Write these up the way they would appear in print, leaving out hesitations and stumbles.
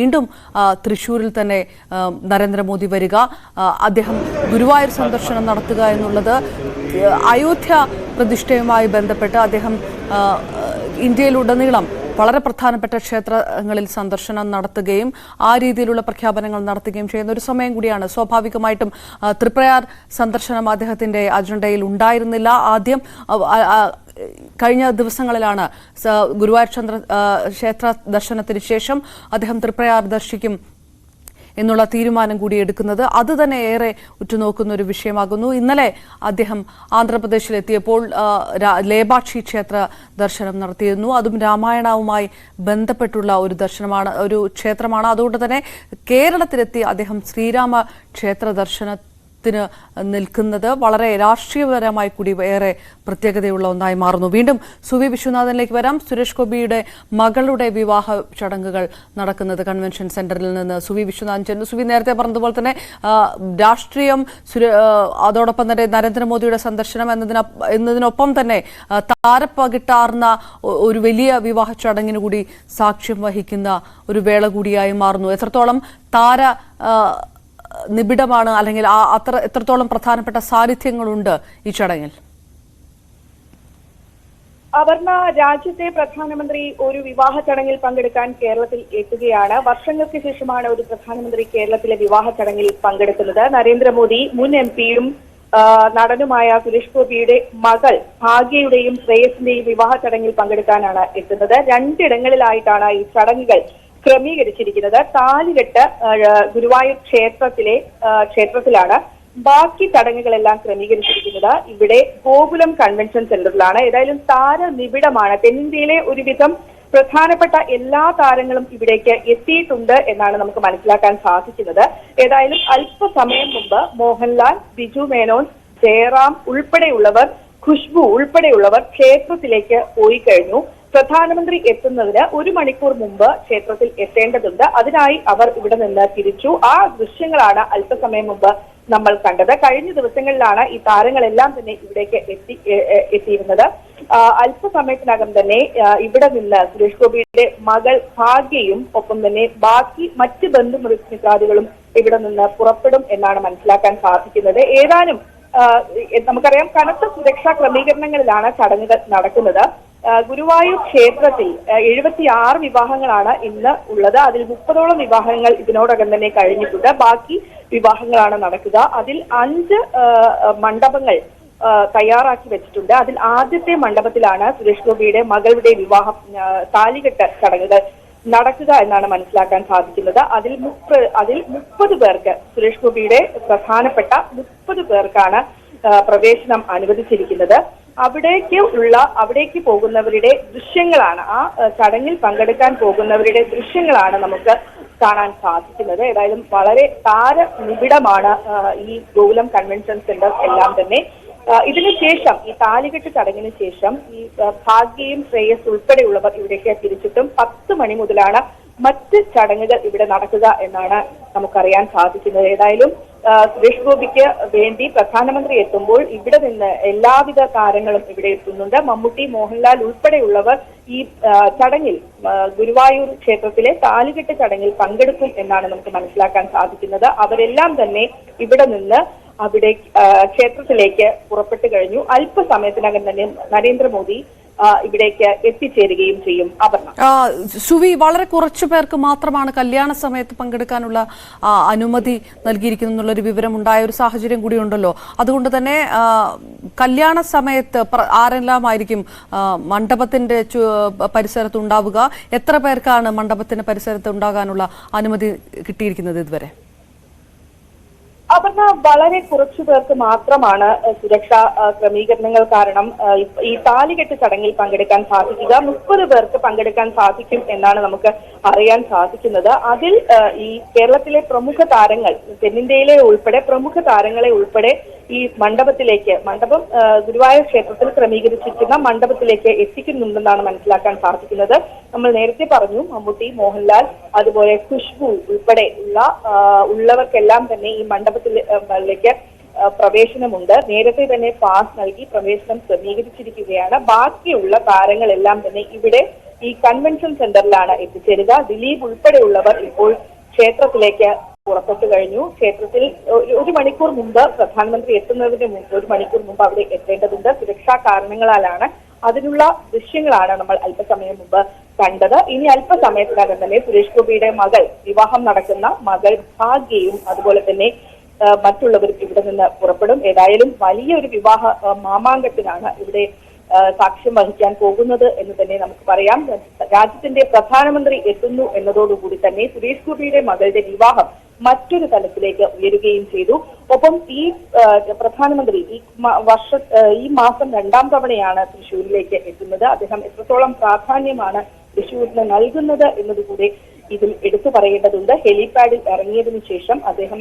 വീണ്ടും തൃശ്ശൂരിൽ തന്നെ നരേന്ദ്രമോദി വരിക, അദ്ദേഹം ഗുരുവായൂർ സന്ദർശനം നടത്തുക എന്നുള്ളത് അയോധ്യ പ്രതിഷ്ഠയുമായി ബന്ധപ്പെട്ട് അദ്ദേഹം ഇന്ത്യയിലുടനീളം വളരെ പ്രധാനപ്പെട്ട ക്ഷേത്രങ്ങളിൽ സന്ദർശനം നടത്തുകയും ആ രീതിയിലുള്ള പ്രഖ്യാപനങ്ങൾ നടത്തുകയും ചെയ്യുന്ന ഒരു സമയം കൂടിയാണ്. സ്വാഭാവികമായിട്ടും തൃപ്രയാർ സന്ദർശനം അദ്ദേഹത്തിന്റെ അജണ്ടയിൽ ഉണ്ടായിരുന്നില്ല. ആദ്യം കഴിഞ്ഞ ദിവസങ്ങളിലാണ് ഗുരുവായൂർ ക്ഷേത്ര ദർശനത്തിന് ശേഷം അദ്ദേഹം തൃപ്രയാർ ദർശിക്കും എന്നുള്ള തീരുമാനം കൂടി എടുക്കുന്നത്. അത് തന്നെ ഏറെ ഉറ്റുനോക്കുന്ന ഒരു വിഷയമാകുന്നു. ഇന്നലെ അദ്ദേഹം ആന്ധ്രാപ്രദേശിലെത്തിയപ്പോൾ ലേപാക്ഷി ക്ഷേത്ര ദർശനം നടത്തിയിരുന്നു. അതും രാമായണവുമായി ബന്ധപ്പെട്ടുള്ള ഒരു ക്ഷേത്രമാണ്. അതുകൊണ്ട് തന്നെ കേരളത്തിലെത്തി അദ്ദേഹം ശ്രീരാമ ക്ഷേത്ര ദർശനത്തിന് നിൽക്കുന്നത് വളരെ രാഷ്ട്രീയപരമായി കൂടി ഏറെ പ്രത്യേകതയുള്ള ഒന്നായി മാറുന്നു. വീണ്ടും സുവി വിശ്വനാഥനിലേക്ക് വരാം. സുരേഷ് ഗോപിയുടെ മകളുടെ വിവാഹ ചടങ്ങുകൾ നടക്കുന്നത് കൺവെൻഷൻ സെന്ററിൽ നിന്ന് സുവി വിശ്വനാഥൻ ചെന്നു. സുവി നേരത്തെ പറഞ്ഞതുപോലെ തന്നെ രാഷ്ട്രീയം, അതോടൊപ്പം തന്നെ നരേന്ദ്രമോദിയുടെ സന്ദർശനം എന്നതിനൊപ്പം തന്നെ താരപ്പകിട്ടാർന്ന ഒരു വലിയ വിവാഹ ചടങ്ങിന് കൂടി സാക്ഷ്യം വഹിക്കുന്ന ഒരു വേള കൂടിയായി മാറുന്നു. എത്രത്തോളം നിബിഡമാണ്, അല്ലെങ്കിൽ എത്രത്തോളം പ്രധാനപ്പെട്ട സാന്നിധ്യങ്ങളുണ്ട് ഈ ചടങ്ങിൽ? അപർണ, രാജ്യത്തെ പ്രധാനമന്ത്രി ഒരു വിവാഹ ചടങ്ങിൽ പങ്കെടുക്കാൻ കേരളത്തിൽ എത്തുകയാണ്. വർഷങ്ങൾക്ക് ശേഷമാണ് ഒരു പ്രധാനമന്ത്രി കേരളത്തിലെ വിവാഹ ചടങ്ങിൽ പങ്കെടുക്കുന്നത്. നരേന്ദ്രമോദി മുൻ എംപിയും നടനുമായ സുരേഷ് ഗോപിയുടെ മകൾ ഭാഗ്യയുടെയും ശ്രേയസിന്റെയും വിവാഹ ചടങ്ങിൽ പങ്കെടുക്കാനാണ് എത്തുന്നത്. രണ്ടിടങ്ങളിലായിട്ടാണ് ഈ ചടങ്ങുകൾ ക്രമീകരിച്ചിരിക്കുന്നത്. താലികെട്ട് ഗുരുവായൂർ ക്ഷേത്രത്തിലാണ്. ബാക്കി ചടങ്ങുകളെല്ലാം ക്രമീകരിച്ചിരിക്കുന്നത് ഇവിടെ ഗോകുലം കൺവെൻഷൻ സെന്ററിലാണ്. ഏതായാലും താരനിബിഡമാണ്. തെന്നിന്ത്യയിലെ ഒരുവിധം പ്രധാനപ്പെട്ട എല്ലാ താരങ്ങളും ഇവിടേക്ക് എത്തിയിട്ടുണ്ട് എന്നാണ് നമുക്ക് മനസ്സിലാക്കാൻ സാധിക്കുന്നത്. ഏതായാലും അല്പസമയം മുമ്പ് മോഹൻലാൽ, ബിജു മേനോൻ, ജയറാം ഉൾപ്പെടെയുള്ളവർ, ഖുശ്ബു ഉൾപ്പെടെയുള്ളവർ ക്ഷേത്രത്തിലേക്ക് പോയി കഴിഞ്ഞു. പ്രധാനമന്ത്രി എത്തുന്നതിന് 1 മണിക്കൂർ മുമ്പ് ക്ഷേത്രത്തിൽ എത്തേണ്ടതുണ്ട്. അതിനായി അവർ ഇവിടെ നിന്ന് തിരിച്ചു. ആ ദൃശ്യങ്ങളാണ് അല്പസമയം മുമ്പ് നമ്മൾ കണ്ടത്. കഴിഞ്ഞ ദിവസങ്ങളിലാണ് ഈ താരങ്ങളെല്ലാം തന്നെ ഇവിടേക്ക് എത്തിയിരുന്നത്. അല്പസമയത്തിനകം തന്നെ ഇവിടെ നിന്ന് സുരേഷ് ഗോപിയുടെ മകൾ ഭാഗ്യയും ഒപ്പം തന്നെ ബാക്കി മറ്റ് ബന്ധുമിത്രാദികളും ഇവിടെ നിന്ന് പുറപ്പെടും എന്നാണ് മനസ്സിലാക്കാൻ സാധിക്കുന്നത്. ഏതാനും നമുക്കറിയാം, കനത്ത സുരക്ഷാ ക്രമീകരണങ്ങളിലാണ് ചടങ്ങുകൾ നടക്കുന്നത്. ഗുരുവായൂർ ക്ഷേത്രത്തിൽ 76 വിവാഹങ്ങളാണ് ഇന്ന് ഉള്ളത്. അതിൽ 30ഓളം വിവാഹങ്ങൾ ഇതിനോടകം തന്നെ കഴിഞ്ഞിട്ടുണ്ട്. ബാക്കി വിവാഹങ്ങളാണ് നടക്കുക. അതിൽ 5 മണ്ഡപങ്ങൾ തയ്യാറാക്കി വെച്ചിട്ടുണ്ട്. അതിൽ ആദ്യത്തെ മണ്ഡപത്തിലാണ് സുരേഷ് ഗോപിയുടെ മകളുടെ വിവാഹം, താലികെട്ട് ചടങ്ങുകൾ നടക്കുക എന്നാണ് മനസ്സിലാക്കാൻ സാധിക്കുന്നത്. അതിൽ 30 പേർക്ക്, സുരേഷ് ഗോപിയുടെ പ്രധാനപ്പെട്ട 30 പേർക്കാണ് പ്രവേശനം അനുവദിച്ചിരിക്കുന്നത്. അവിടേക്ക് പോകുന്നവരുടെ ദൃശ്യങ്ങളാണ്, ആ ചടങ്ങിൽ പങ്കെടുക്കാൻ പോകുന്നവരുടെ ദൃശ്യങ്ങളാണ് നമുക്ക് കാണാൻ സാധിക്കുന്നത്. ഏതായാലും വളരെ താരനിബിഡമാണ് ഈ ഗോകുലം കൺവെൻഷൻ സെന്റർ എല്ലാം തന്നെ. ഇതിനുശേഷം, ഈ താലികെട്ട് ചടങ്ങിന് ശേഷം ഈ ഭാഗ്യയും ശ്രേയസ് ഉൾപ്പെടെയുള്ളവർ ഇവിടേക്ക് തിരിച്ചിട്ടും 10 മണി മുതലാണ് മറ്റ് ചടങ്ങുകൾ ഇവിടെ നടക്കുക എന്നാണ് നമുക്കറിയാൻ സാധിക്കുന്നത്. ഏതായാലും സുരേഷ് ഗോപിക്ക് വേണ്ടി പ്രധാനമന്ത്രി എത്തുമ്പോൾ ഇവിടെ നിന്ന് എല്ലാവിധ താരങ്ങളും ഇവിടെ എത്തുന്നുണ്ട്. മമ്മൂട്ടി, മോഹൻലാൽ ഉൾപ്പെടെയുള്ളവർ ഈ ചടങ്ങിൽ, ഗുരുവായൂർ ക്ഷേത്രത്തിലെ താലികെട്ട് ചടങ്ങിൽ പങ്കെടുക്കും എന്നാണ് നമുക്ക് മനസ്സിലാക്കാൻ സാധിക്കുന്നത്. അവരെല്ലാം തന്നെ ഇവിടെ നിന്ന് ക്ഷേത്രത്തിലേക്ക് പുറപ്പെട്ടു കഴിഞ്ഞു. അല്പസമയത്തിനകം തന്നെ നരേന്ദ്രമോദി ഇവിടേക്ക് എത്തിച്ചേരുകയും ചെയ്യും. അപർണ, സുവി, വളരെ കുറച്ചു പേർക്ക് മാത്രമാണ് കല്യാണ സമയത്ത് പങ്കെടുക്കാനുള്ള അനുമതി നൽകിയിരിക്കുന്നുള്ളൊരു വിവരം ഉണ്ടായ ഒരു സാഹചര്യം കൂടി ഉണ്ടല്ലോ. അതുകൊണ്ട് തന്നെ കല്യാണ സമയത്ത് ആരെല്ലാമായിരിക്കും മണ്ഡപത്തിന്റെ പരിസരത്ത് ഉണ്ടാവുക? എത്ര പേർക്കാണ് മണ്ഡപത്തിന്റെ പരിസരത്ത് ഉണ്ടാകാനുള്ള അനുമതി കിട്ടിയിരിക്കുന്നത് ഇതുവരെ? അപർണ, വളരെ കുറച്ചു പേർക്ക് മാത്രമാണ് സുരക്ഷാ ക്രമീകരണങ്ങൾ കാരണം ഈ താലികെട്ട് ചടങ്ങിൽ പങ്കെടുക്കാൻ സാധിക്കുക. 30 പേർക്ക് പങ്കെടുക്കാൻ സാധിക്കും എന്നാണ് നമുക്ക് അറിയാൻ സാധിക്കുന്നത്. അതിൽ ഈ കേരളത്തിലെ പ്രമുഖ താരങ്ങൾ, തെന്നിന്ത്യയിലെ ഉൾപ്പെടെ പ്രമുഖ താരങ്ങളെ ഉൾപ്പെടെ ഈ മണ്ഡപം ഗുരുവായൂർ ക്ഷേത്രത്തിൽ ക്രമീകരിച്ചിരിക്കുന്ന മണ്ഡപത്തിലേക്ക് എത്തിക്കുന്നുണ്ടെന്നാണ് മനസ്സിലാക്കാൻ സാധിക്കുന്നത്. നമ്മൾ നേരത്തെ പറഞ്ഞു, മമ്മൂട്ടി, മോഹൻലാൽ, അതുപോലെ ഖുശ്ബു ഉൾപ്പെടെ ഉള്ളവർക്കെല്ലാം തന്നെ ഈ മണ്ഡപത്തിലേക്ക് പ്രവേശനമുണ്ട്. നേരത്തെ തന്നെ പാസ് നൽകി പ്രവേശനം ക്രമീകരിച്ചിരിക്കുകയാണ്. ബാക്കിയുള്ള താരങ്ങളെല്ലാം തന്നെ ഇവിടെ ഈ കൺവെൻഷൻ സെന്ററിലാണ് എത്തിച്ചേരുക. ദിലീപ് ഉൾപ്പെടെയുള്ളവർ ഇപ്പോൾ ക്ഷേത്രത്തിലേക്ക് പുറപ്പെട്ടു കഴിഞ്ഞു. ക്ഷേത്രത്തിൽ ഒരു മണിക്കൂർ മുമ്പ് പ്രധാനമന്ത്രി എത്തുന്നതിന് മുമ്പ് 1 മണിക്കൂർ മുമ്പ് അവിടെ എത്തേണ്ടതുണ്ട്. സുരക്ഷാ കാരണങ്ങളാലാണ്. അതിനുള്ള ദൃശ്യങ്ങളാണ് നമ്മൾ അല്പസമയം മുമ്പ് കണ്ടത്. ഇനി അല്പസമയത്തിനകം തന്നെ സുരേഷ് ഗോപിയുടെ മകൾ, വിവാഹം നടക്കുന്ന മകൾ ഭാഗ്യയും അതുപോലെ തന്നെ മറ്റുള്ളവരും ഇവിടെ നിന്ന് പുറപ്പെടും. ഏതായാലും വലിയൊരു വിവാഹ മാമാങ്കത്തിനാണ് ഇവിടെ സാക്ഷ്യം വഹിക്കാൻ പോകുന്നത് എന്ന് തന്നെ നമുക്ക് പറയാം. രാജ്യത്തിന്റെ പ്രധാനമന്ത്രി എത്തുന്നു എന്നതോടുകൂടി തന്നെ സുരേഷ് ഗോപിയുടെ മകളുടെ വിവാഹം മറ്റൊരു തലത്തിലേക്ക് ഉയരുകയും ചെയ്തു. ഒപ്പം ഈ പ്രധാനമന്ത്രി ഈ മാസം 2ാം തവണയാണ് തൃശ്ശൂരിലേക്ക് എത്തുന്നത്. അദ്ദേഹം എത്രത്തോളം പ്രാധാന്യമാണ് തൃശ്ശൂരിന് നൽകുന്നത് എന്നതുകൂടി ഇതിൽ എടുത്തു പറയേണ്ടതുണ്ട്. ഹെലിപാഡിൽ ഇറങ്ങിയതിനു ശേഷം അദ്ദേഹം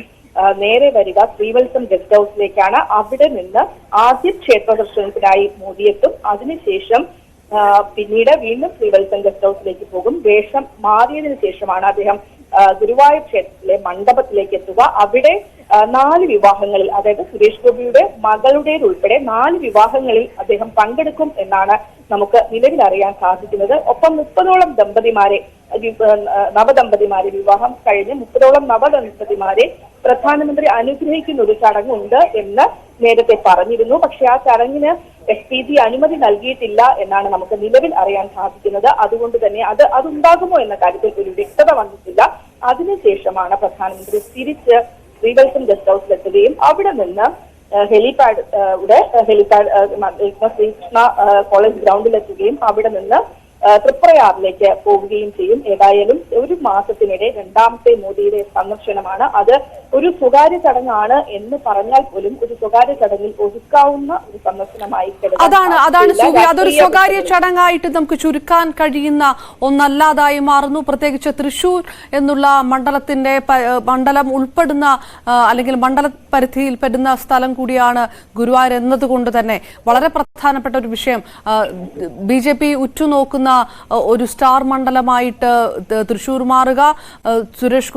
നേരെ വരിക ശ്രീവത്സം ഗസ്റ്റ് ഹൌസിലേക്കാണ്. അവിടെ നിന്ന് ആദ്യം ക്ഷേത്ര ദർശനത്തിനായി മോദിയെത്തും. അതിനുശേഷം പിന്നീട് വീണ്ടും ശ്രീവത്സം ഗസ്റ്റ് ഹൌസിലേക്ക് പോകും. വേഷം മാറിയതിനു ശേഷമാണ് അദ്ദേഹം ഗുരുവായൂർ ക്ഷേത്രത്തിലെ മണ്ഡപത്തിലേക്ക് എത്തുക. അവിടെ 4 വിവാഹങ്ങളിൽ, അതായത് സുരേഷ് ഗോപിയുടെ മകളുടേതുൾപ്പെടെ 4 വിവാഹങ്ങളിൽ അദ്ദേഹം പങ്കെടുക്കും എന്നാണ് നമുക്ക് നിലവിൽ അറിയാൻ സാധിക്കുന്നത്. ഒപ്പം 30ഓളം നവദമ്പതിമാരെ വിവാഹം കഴിഞ്ഞ് 30ഓളം നവദമ്പതിമാരെ പ്രധാനമന്ത്രി അനുഗ്രഹിക്കുന്ന ഒരു ചടങ്ങുണ്ട് എന്ന് നേരത്തെ പറഞ്ഞിരുന്നു. പക്ഷെ ആ ചടങ്ങിന് SPG അനുമതി നൽകിയിട്ടില്ല എന്നാണ് നമുക്ക് നിലവിൽ അറിയാൻ സാധിക്കുന്നത്. അതുകൊണ്ട് തന്നെ അതുണ്ടാകുമോ എന്ന കാര്യത്തിൽ ഒരു വ്യക്തത വന്നിട്ടില്ല. അതിനുശേഷമാണ് പ്രധാനമന്ത്രി തിരിച്ച് ശ്രീവത്സം ഗസ്റ്റ് ഹൌസിലെത്തുകയും അവിടെ നിന്ന് ഹെലിപാഡ് ശ്രീകൃഷ്ണ കോളേജ് ഗ്രൗണ്ടിലെത്തുകയും അവിടെ നിന്ന് തൃപ്രയാറിലേക്ക് പോവുകയും ചെയ്യും. ഏതായാലും ഒരു മാസത്തിനിടെ 2ാമത്തെ മോദിയുടെ സന്ദർശനമാണ്. അത് ഒരു സ്വകാര്യ ചടങ്ങാണ് എന്ന് പറഞ്ഞാൽ പോലും ഒരു സ്വകാര്യ ചടങ്ങിൽ ഒതുക്കാവുന്ന ഒരു സന്ദർശനമായി അതാണ് സുബി, അതൊരു സ്വകാര്യ ചടങ്ങായിട്ട് നമുക്ക് ചുരുക്കാൻ കഴിയുന്ന ഒന്നല്ലാതായി മാറുന്നു. പ്രത്യേകിച്ച് തൃശൂർ എന്നുള്ള മണ്ഡലം ഉൾപ്പെടുന്ന അല്ലെങ്കിൽ മണ്ഡല പരിധിയിൽ പെടുന്ന സ്ഥലം കൂടിയാണ് ഗുരുവായൂർ എന്നതുകൊണ്ട് തന്നെ വളരെ പ്രധാനപ്പെട്ട ഒരു വിഷയം. BJP ഉറ്റുനോക്കുന്ന ഒരു സ്റ്റാർ മണ്ഡലമായിട്ട് തൃശൂർ മാറുക, സുരേഷ്